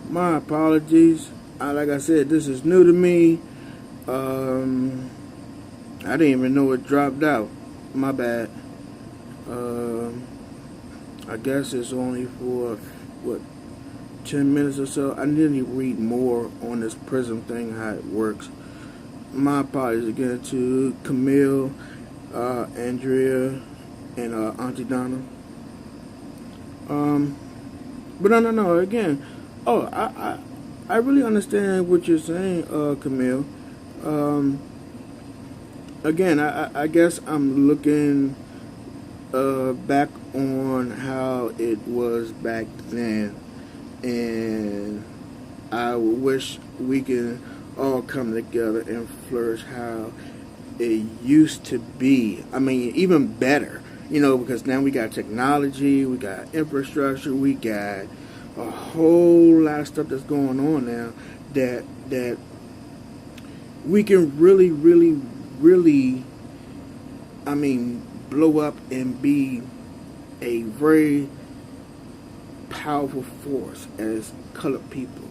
My apologies. Like I said, this is new to me. I didn't even know it dropped out. My bad. Um, I guess it's only for what 10 minutes or so. I need to read more on this prism thing, how it works. My apologies again to Camille, Andrea, and Auntie Donna. Um, but no. Again, oh, I really understand what you're saying, Camille. Um, again, I guess I'm looking back on how it was back then, and I wish we can all come together and flourish how it used to be. I mean, even better, because now we got technology, we got infrastructure, we got a whole lot of stuff that's going on now that we can really, I mean, blow up and be a very powerful force as colored people.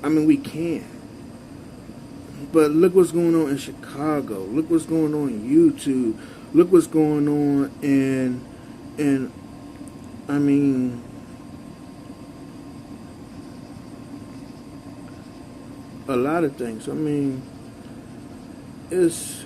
I mean, we can. But look what's going on in Chicago. Look what's going on in YouTube. Look what's going on in I mean, a lot of things. I mean, it's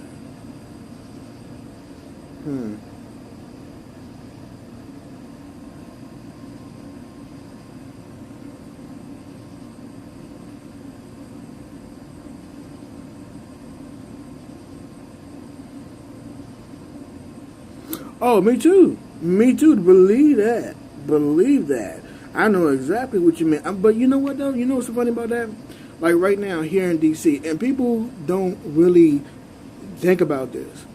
Oh, me too. Me too. Believe that. Believe that. I know exactly what you mean. But you know what, though? You know what's so funny about that? Like right now here in D.C., and people don't really think about this.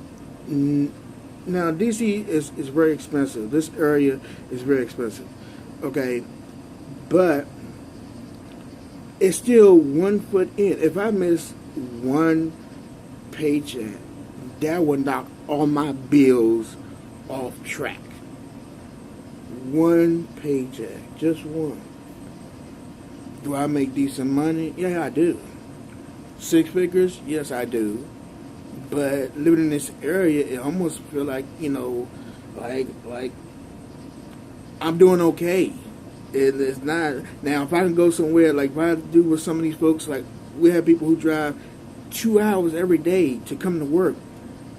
Now, D.C. is very expensive. This area is very expensive. Okay? But it's still 1 foot in. If I miss one paycheck, that would knock all my bills off track. One paycheck, just one. Do I make decent money? Yeah, I do. 6 figures? Yes, I do. But living in this area, it almost feel like, like I'm doing okay. It's not. Now, if I can go somewhere, like if I do with some of these folks, like we have people who drive 2 hours every day to come to work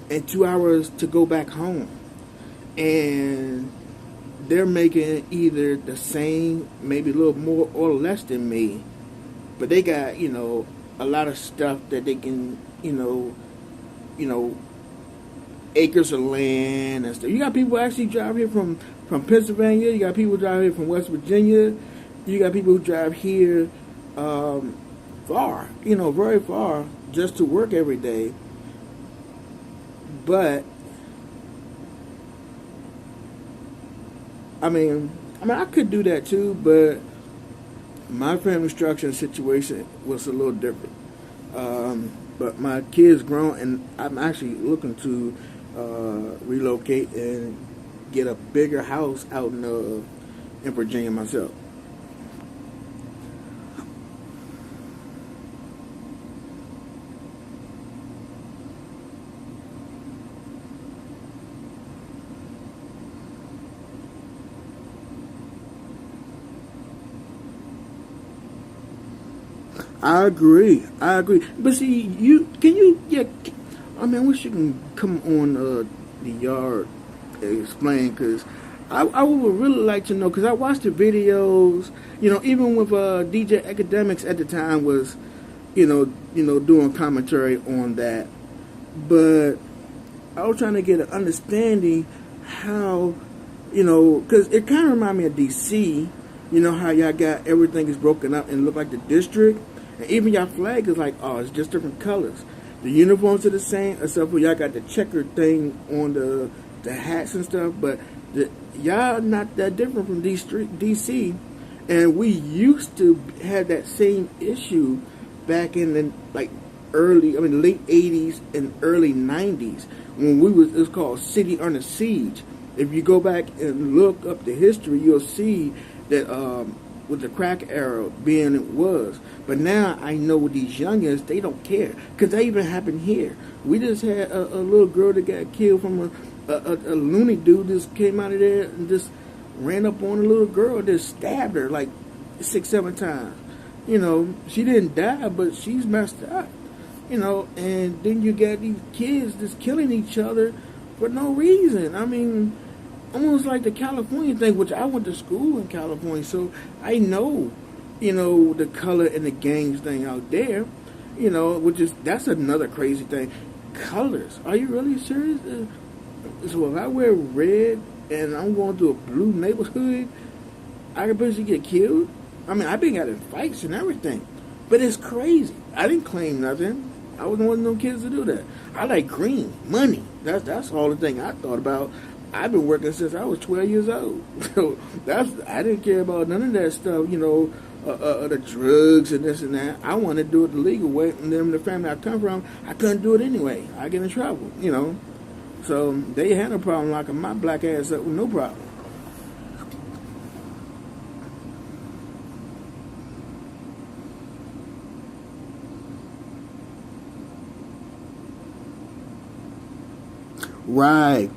and 2 hours to go back home. And they're making either the same, maybe a little more or less than me. But they got, a lot of stuff that they can, acres of land and stuff. You got people actually drive here from Pennsylvania. You got people drive here from West Virginia. You got people who drive here far, very far, just to work every day. But I mean, I could do that too, but my family structure and situation was a little different. But my kids grown, and I'm actually looking to relocate and get a bigger house out in Virginia myself. I agree. But see, I wish you can come on the yard and explain, because I would really like to know, because I watched the videos. Even with DJ Academics at the time was, doing commentary on that. But I was trying to get an understanding how, because it kind of reminded me of DC. How y'all got everything is broken up and look like the district. And even y'all flag is like, it's just different colors. The uniforms are the same, except for y'all got the checkered thing on the hats and stuff. But y'all not that different from DC. And we used to have that same issue back in the late 80s and early 90s when it was called City Under Siege. If you go back and look up the history, you'll see that with the crack era being it was. But now I know with these youngins, they don't care. Because that even happened here. We just had a little girl that got killed from a loony dude just came out of there and just ran up on a little girl, just stabbed her like 6, 7 times. You know, she didn't die, but she's messed up. You know, and then you got these kids just killing each other for no reason. I mean, almost like the California thing, which I went to school in California, so I know, you know, the color and the gangs thing out there, you know, that's another crazy thing. Colors. Are you really serious? So if I wear red and I'm going through a blue neighborhood, I could basically get killed? I mean, I've been in fights and everything, but it's crazy. I didn't claim nothing. I wasn't one of them kids to do that. I like green, money. That's all the thing I thought about. I've been working since I was 12 years old. So I didn't care about none of that stuff, you know, the drugs and this and that. I wanted to do it the legal way, and then the family I come from, I couldn't do it anyway. I get in trouble, you know. So they had no problem locking my black ass up with no problem. Right.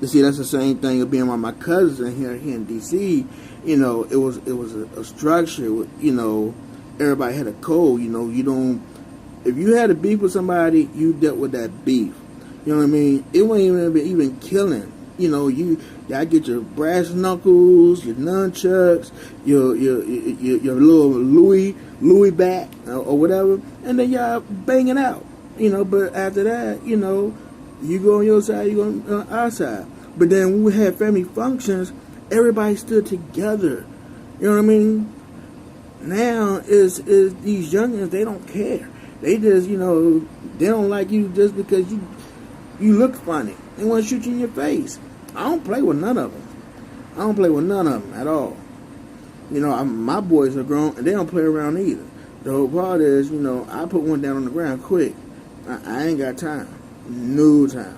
You see, that's the same thing of being around my cousins here in D.C. You know, it was a structure. You know, everybody had a code. You know, you don't. If you had a beef with somebody, you dealt with that beef. You know what I mean? It wasn't even killing. You know, y'all get your brass knuckles, your nunchucks, your little Louis bat or whatever, and then y'all banging out. You know, but after that, you know, you go on your side, you go on our side. But then when we had family functions, everybody stood together. You know what I mean? Now is these youngins, they don't care. They just, you know, they don't like you just because you look funny. They want to shoot you in your face. I don't play with none of them at all. You know, my boys are grown and they don't play around either. The whole part is, you know, I put one down on the ground quick. I ain't got time. No time.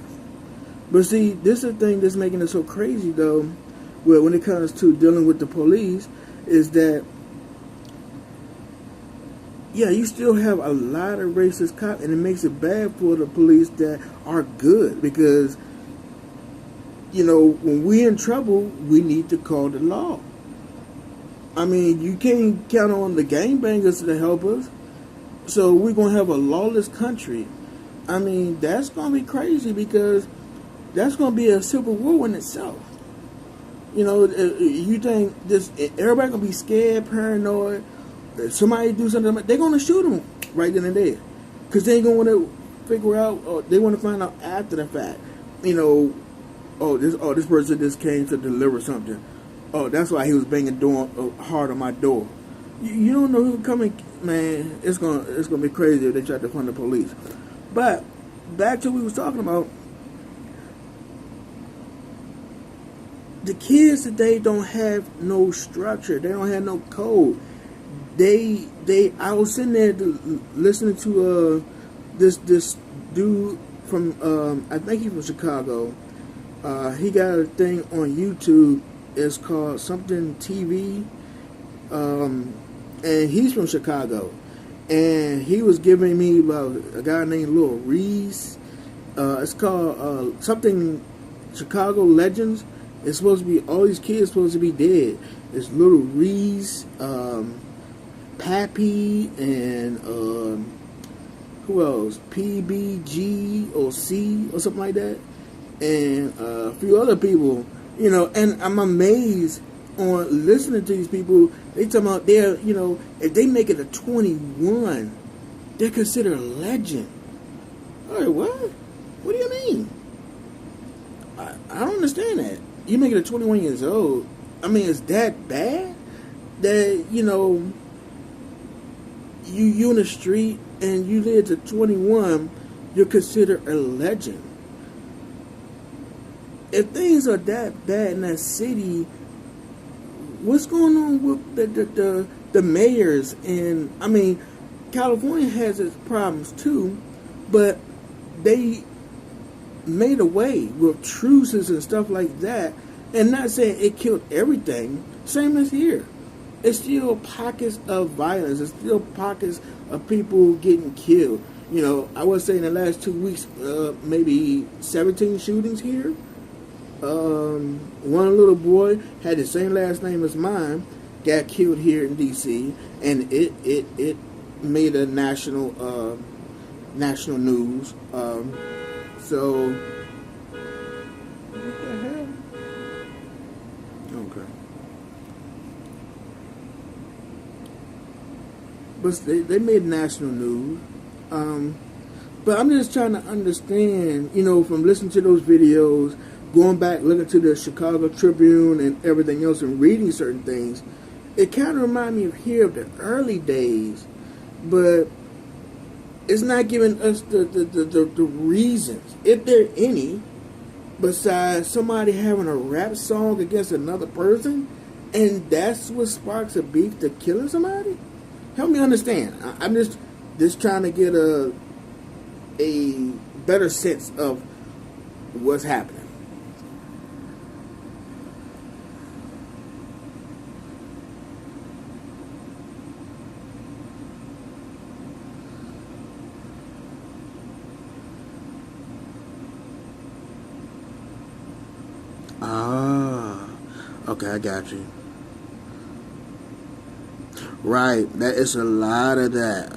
But see, this is the thing that's making it so crazy, though, when it comes to dealing with the police, is that, yeah, you still have a lot of racist cops, and it makes it bad for the police that are good, because, you know, when we're in trouble, we need to call the law. I mean, you can't count on the gangbangers to help us. So we're going to have a lawless country. I mean, that's going to be crazy, because that's going to be a civil war in itself. You know, you think everybody going to be scared, paranoid. If somebody do something, they're going to shoot them right then and there. Because they ain't going to want to figure out, or they want to find out after the fact. You know, this person just came to deliver something. Oh, that's why he was banging hard on my door. You don't know who's coming, man. It's gonna be crazy if they try to fund the police. But back to what we was talking about. The kids today don't have no structure. They don't have no code. I was sitting there listening to this dude from I think he's from Chicago. He got a thing on YouTube. It's called something TV. And he's from Chicago, and he was giving me about a guy named Lil Reese. It's called something Chicago Legends. It's supposed to be, all these kids supposed to be dead. It's Little Reese, Pappy, and who else? PBG or C or something like that, and a few other people. You know, and I'm amazed on listening to these people. They talking about you know, if they make it a 21, they're considered a legend. All right, what? What do you mean? I don't understand that. You make it at 21 years old. I mean, is that bad? That, you know, you in the street and you live to 21, you're considered a legend. If things are that bad in that city, what's going on with the mayors? And I mean, California has its problems too, but they made a way with truces and stuff like that, And not saying it killed everything. Same as here. It's still pockets of violence. It's still pockets of people getting killed. You know, I would say in the last 2 weeks, maybe 17 shootings here. One little boy had the same last name as mine, got killed here in D.C., and it made a national news. So what the hell? Okay. But they made national news. But I'm just trying to understand, you know, from listening to those videos, going back, looking to the Chicago Tribune and everything else and reading certain things, it kind of reminded me of here of the early days, but it's not giving us the reasons, if there are any, besides somebody having a rap song against another person, and that's what sparks a beef to killing somebody? Help me understand. I'm just trying to get a better sense of what's happening. Ah, okay, I got you. Right, that is a lot of that.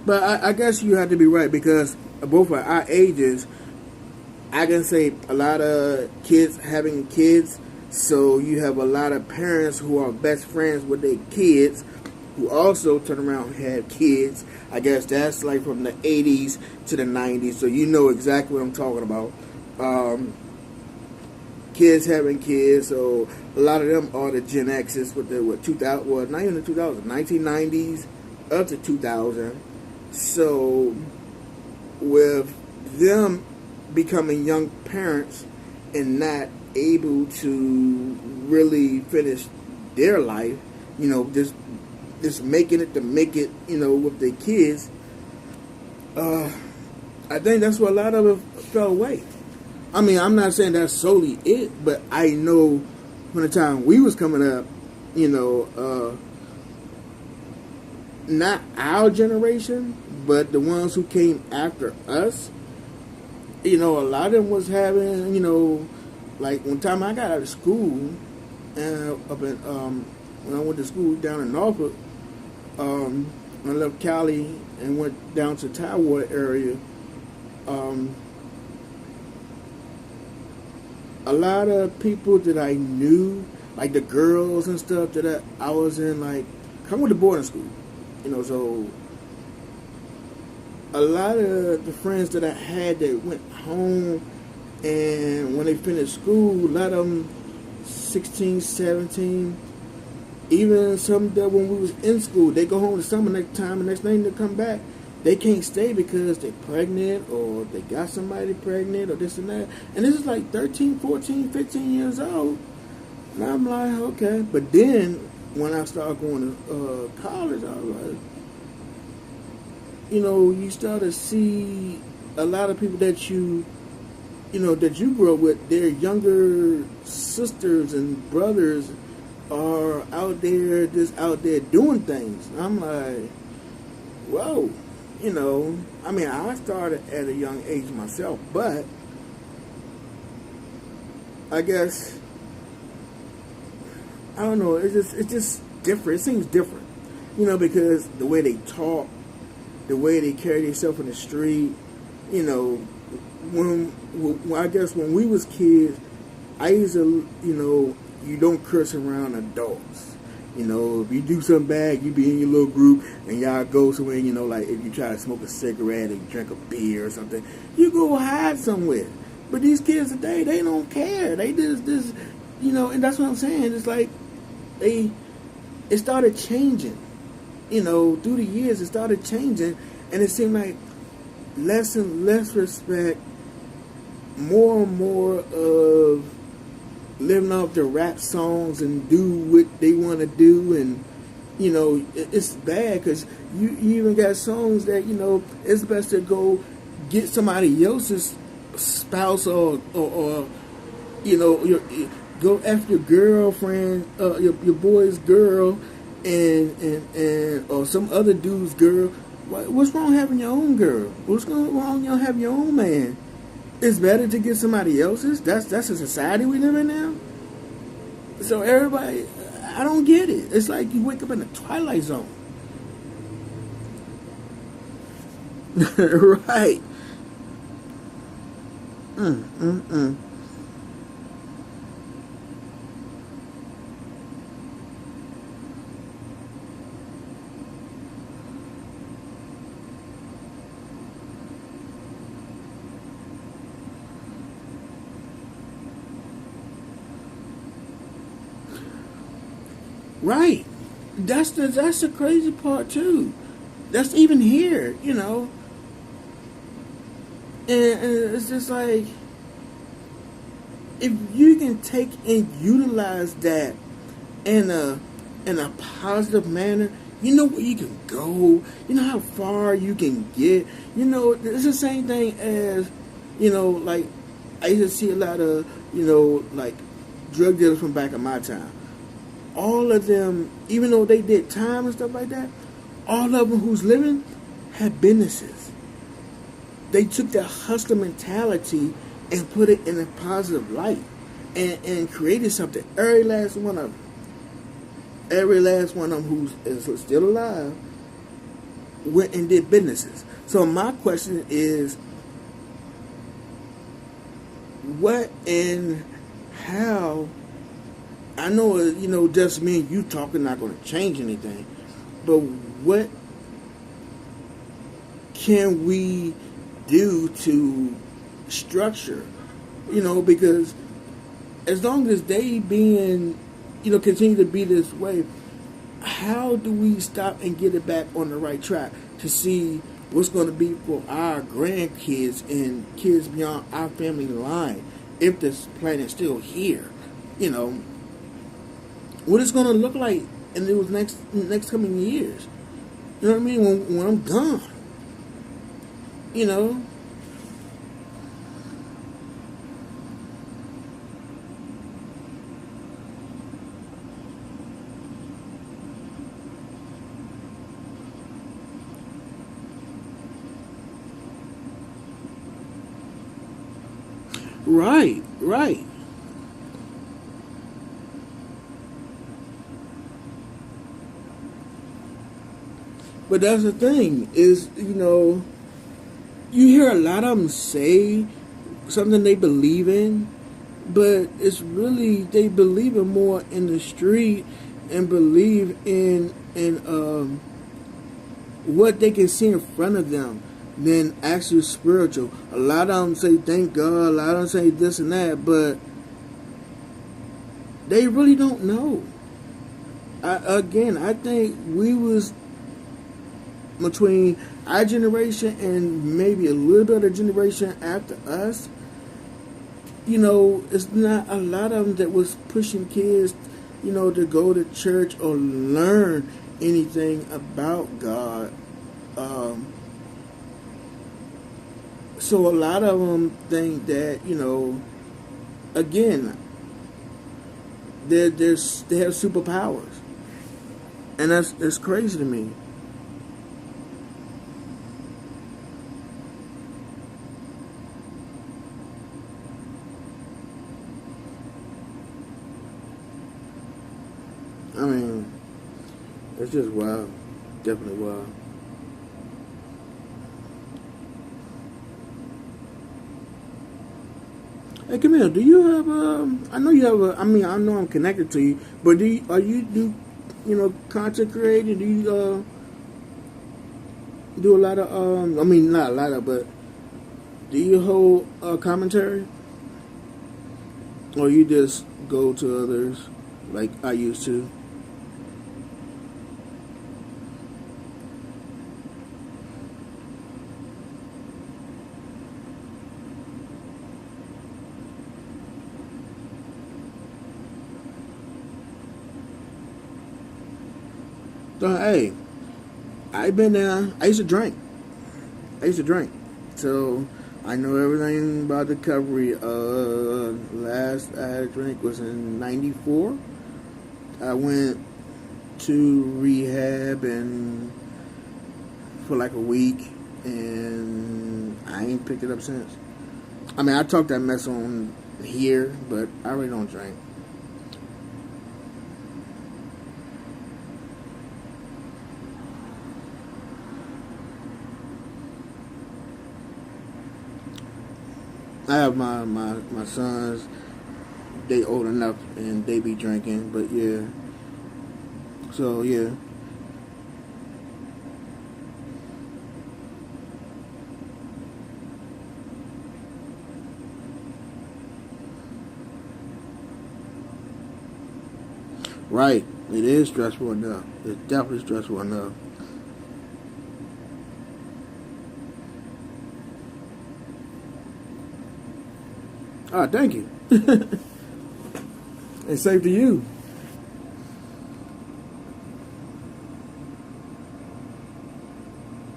But I guess you have to be right, because both at our ages, I can say a lot of kids having kids, so you have a lot of parents who are best friends with their kids, who also turn around and have kids. I guess that's like from the 80s to the 90s, so you know exactly what I'm talking about. Kids having kids, so a lot of them are the Gen X's with the 2000, well, not even the 2000s, 1990s up to 2000. So with them becoming young parents and not able to really finish their life, you know, just making it to make it, you know, with their kids, I think that's where a lot of it fell away. I mean, I'm not saying that's solely it, but I know from the time we was coming up, you know, not our generation, but the ones who came after us, you know, a lot of them was having, you know, like one time I got out of school, and up in, when I went to school down in Norfolk, I left Cali and went down to Tidewater area, a lot of people that I knew, like the girls and stuff that I was in, like, I went to boarding school, you know, so a lot of the friends that I had that went home, and when they finished school, a lot of them 16, 17, even some that when we was in school, they go home the summer next time, and next thing they come back, they can't stay because they're pregnant or they got somebody pregnant or this and that. And this is like 13, 14, 15 years old. And I'm like, okay. But then when I started going to college, I was like, you know, you start to see a lot of people that you know, that you grew up with, their younger sisters and brothers are out there, just out there doing things. And I'm like, whoa. You know, I mean, I started at a young age myself, but I guess, I don't know, it's just different. It seems different, you know, because the way they talk, the way they carry themselves in the street, you know, when I guess when we was kids, I used to, you know, you don't curse around adults. You know, if you do something bad, you be in your little group and y'all go somewhere, you know, like if you try to smoke a cigarette or you drink a beer or something, you go hide somewhere. But these kids today, they don't care. They just, you know, and that's what I'm saying. It's like it started changing. You know, through the years, it started changing, and it seemed like less and less respect, more and more of living off their rap songs and do what they want to do. And you know, it's bad because you even got songs that, you know, it's best to go get somebody else's spouse or You know, go after your girlfriend, your boy's girl, and or some other dude's girl. What's wrong having your own girl? What's wrong having your own man? It's better to get somebody else's. That's a society we live in now. So everybody, I don't get it. It's like you wake up in the twilight zone. Right. Mm, mm, mm. Right. That's the crazy part too. That's even here, and it's just like if you can take and utilize that in a positive manner, you know where you can go. You know how far you can get. It's the same thing as like I used to see a lot of like drug dealers from back in my time. All of them, even though they did time and stuff like that, all of them who's living had businesses. They took that hustler mentality and put it in a positive light and created something. Every last one of them who is still alive went and did businesses. So my question is, what and how? I know, just me and you talking not going to change anything, but what can we do to structure? Because as long as they being, continue to be this way, how do we stop and get it back on the right track to see what's going to be for our grandkids and kids beyond our family line if this planet's still here? What it's going to look like in those next coming years. You know what I mean? When I'm gone. You know? Right, right. But that's the thing is, you hear a lot of them say something they believe in, but it's really they believe in more in the street and believe in what they can see in front of them than actually spiritual. A lot of them say thank God, a lot of them say this and that, but they really don't know. I think we was between our generation and maybe a little bit of the generation after us. It's not a lot of them that was pushing kids, to go to church or learn anything about God. So a lot of them think that, again, they have superpowers, and that's crazy to me. I mean, it's just wild, definitely wild. Hey, Camille, do you have I know you have I mean, I know I'm connected to you, but are you do content creating? Do you do a lot of I mean, not a lot of, but do you hold commentary, or you just go to others like I used to? So hey, I've been there. I used to drink. So I know everything about the recovery. Last I had a drink was in '94. I went to rehab and for like a week, and I ain't picked it up since. I mean, I talk that mess on here, but I really don't drink. I have my sons. They old enough and they be drinking, but yeah. So yeah. Right. It is stressful enough. It's definitely stressful enough. Ah, thank you. It's safe to you.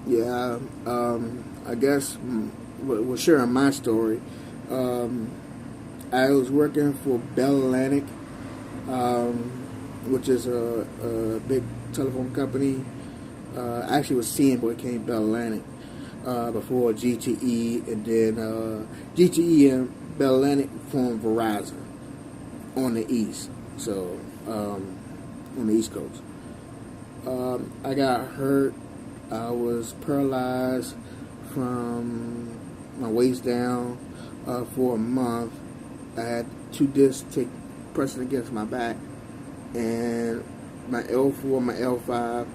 Yeah. I guess we're sharing my story. Um, I was working for Bell Atlantic, um, which is a big telephone company. Actually, it was CN, but it became Bell Atlantic before GTE, and then GTE and Bell Atlantic formed Verizon on the east. So on the East Coast, I got hurt. I was paralyzed from my waist down for a month. I had two discs take pressing against my back, and my L4, my L5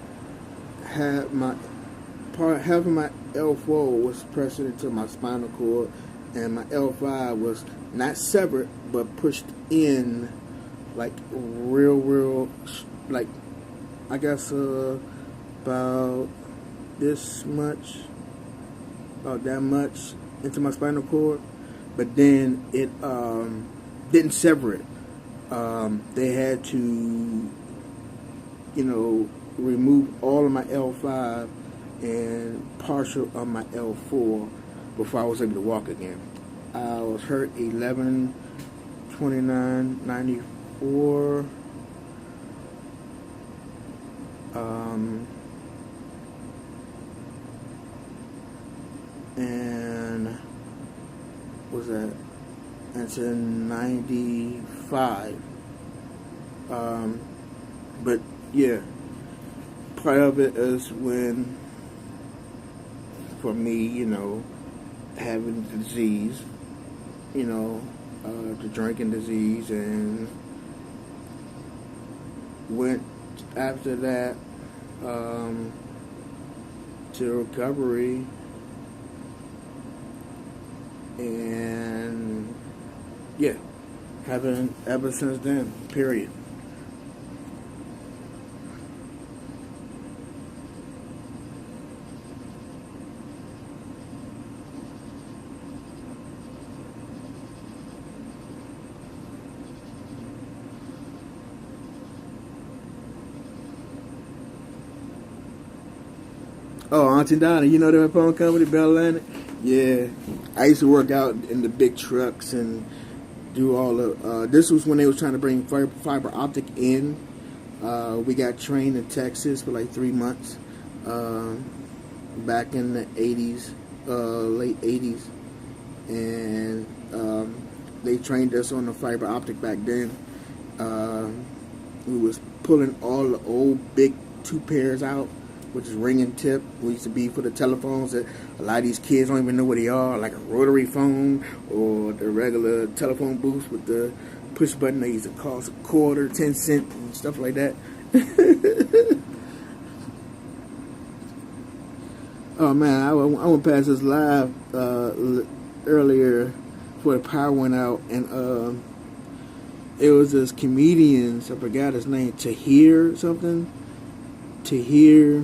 had my half of my L4 was pressing into my spinal cord, and my L5 was not severed but pushed in, like real, like I guess about this much, about that much into my spinal cord, but then it didn't sever it. They had to, remove all of my L5 and partial of my L4 before I was able to walk again. I was hurt 11/29/94. And was that? It's in '95. But yeah, part of it is when, for me, having the disease, the drinking disease, and went after that to recovery, and yeah, haven't ever since then. Period. Oh, Auntie Donna, you know the phone company, Bell Atlantic? Yeah. I used to work out in the big trucks and do all the... this was when they was trying to bring fiber optic in. We got trained in Texas for like 3 months. Back in the 80s, late 80s. And they trained us on the fiber optic back then. We was pulling all the old big 2 pairs out, which is ring and tip. We used to be for the telephones that a lot of these kids don't even know what they are, like a rotary phone or the regular telephone booth with the push button. They used to cost a quarter, 10 cents, and stuff like that. Oh man, I went past this live earlier before the power went out, and it was this comedian, I forgot his name, Tahir something. Tahir,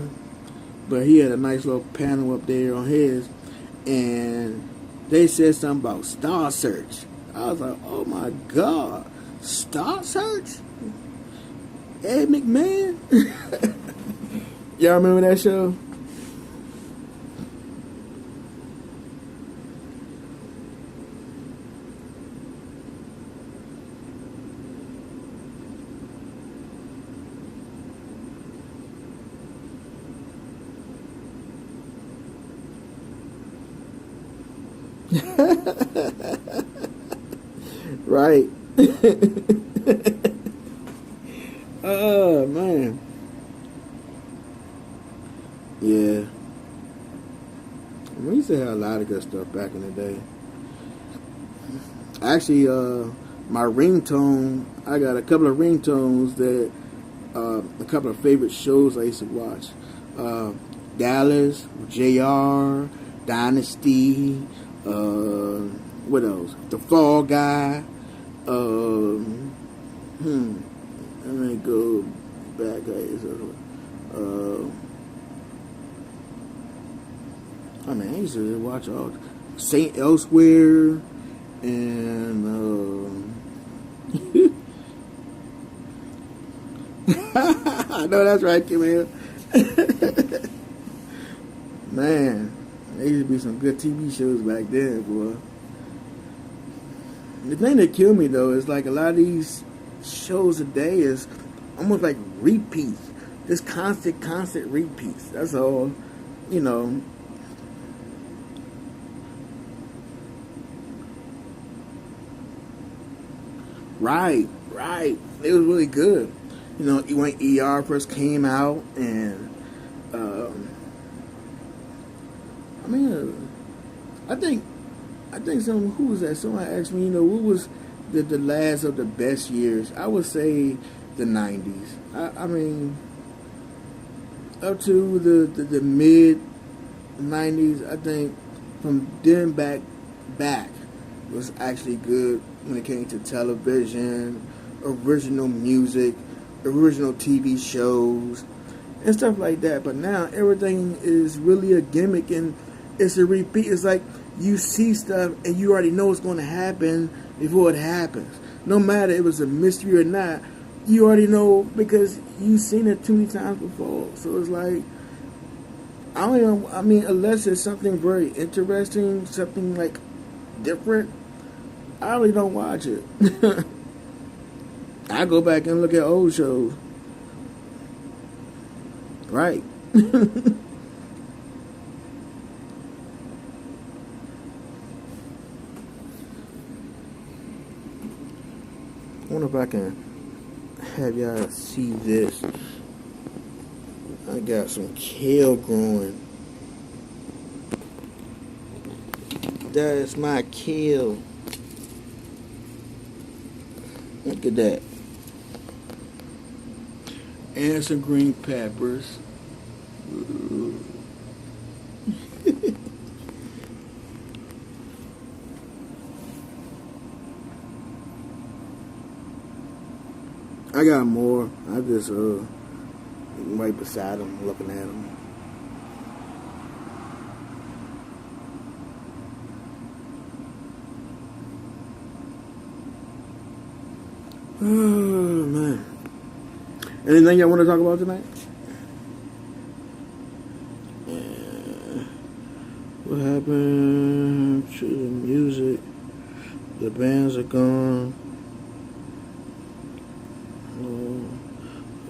but he had a nice little panel up there on his, and they said something about Star Search. I was like, oh my God, Star Search? Ed McMahon? Y'all remember that show? Right. Oh man. Yeah. We used to have a lot of good stuff back in the day. Actually, my ringtone, I got a couple of ringtones that, a couple of favorite shows I used to watch. Dallas, JR, Dynasty, what else? The Fall Guy. Let me go back. I mean, I used to watch all Saint Elsewhere and I know that's right, Camille. Man, there used to be some good TV shows back then, boy. The thing that killed me though is like a lot of these shows today is almost like repeats, just constant repeats. That's all, you know. Right. It was really good. You know, when ER first came out, and I mean, I think who was that? Someone asked me, you know, what was the last of the best years? I would say the '90s. I mean, up to the mid '90s, I think from then back was actually good when it came to television, original music, original TV shows, and stuff like that. But now everything is really a gimmick and it's a repeat. It's like you see stuff and you already know what's going to happen before it happens. No matter if it's a mystery or not, you already know because you've seen it too many times before. So it's like, I don't know. I mean, unless it's something very interesting, something like different, I really don't watch it. I go back and look at old shows. Right. I wonder if I can have y'all see this. I got some kale growing. That is my kale. Look at that. And some green peppers. I got more. I just right beside them, looking at them. Oh man. Anything y'all want to talk about tonight? Yeah. What happened to the music? The bands are gone.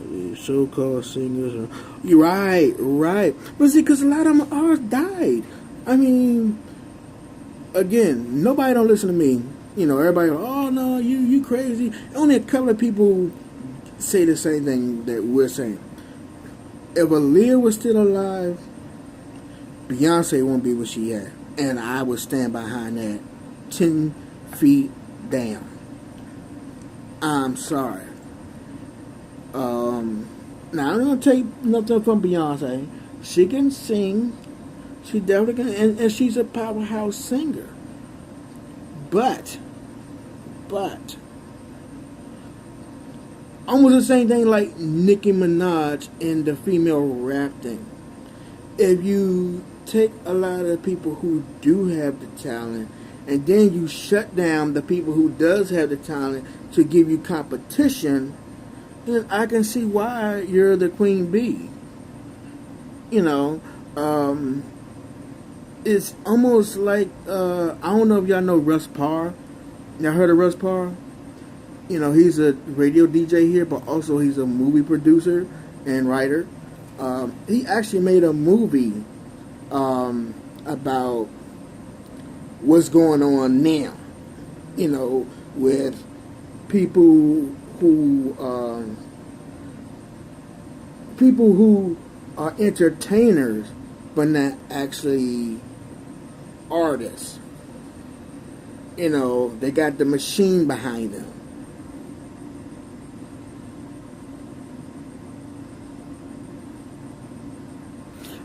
The so-called singers. You're right. But see, because a lot of them ours died. I mean, again, nobody don't listen to me. You know, everybody, oh no, you crazy. Only a couple of people say the same thing that we're saying. If Aaliyah was still alive, Beyonce won't be what she had. And I would stand behind that 10 feet down. I'm sorry. Now, I'm going to take nothing from Beyonce. She can sing. She definitely can. And she's a powerhouse singer. But, almost the same thing like Nicki Minaj in the female rap thing. If you take a lot of people who do have the talent and then you shut down the people who does have the talent to give you competition, then I can see why you're the queen bee. You know, it's almost like, I don't know if y'all know Russ Parr. Y'all heard of Russ Parr? You know, he's a radio DJ here, but also he's a movie producer and writer. He actually made a movie about what's going on now. You know, with people who are entertainers but not actually artists. You know, they got the machine behind them.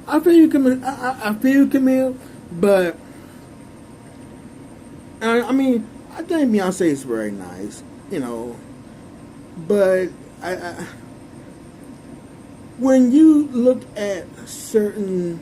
I feel you, Camille. I feel you, Camille, but I mean, I think Beyonce is very nice, you know, but I when you look at certain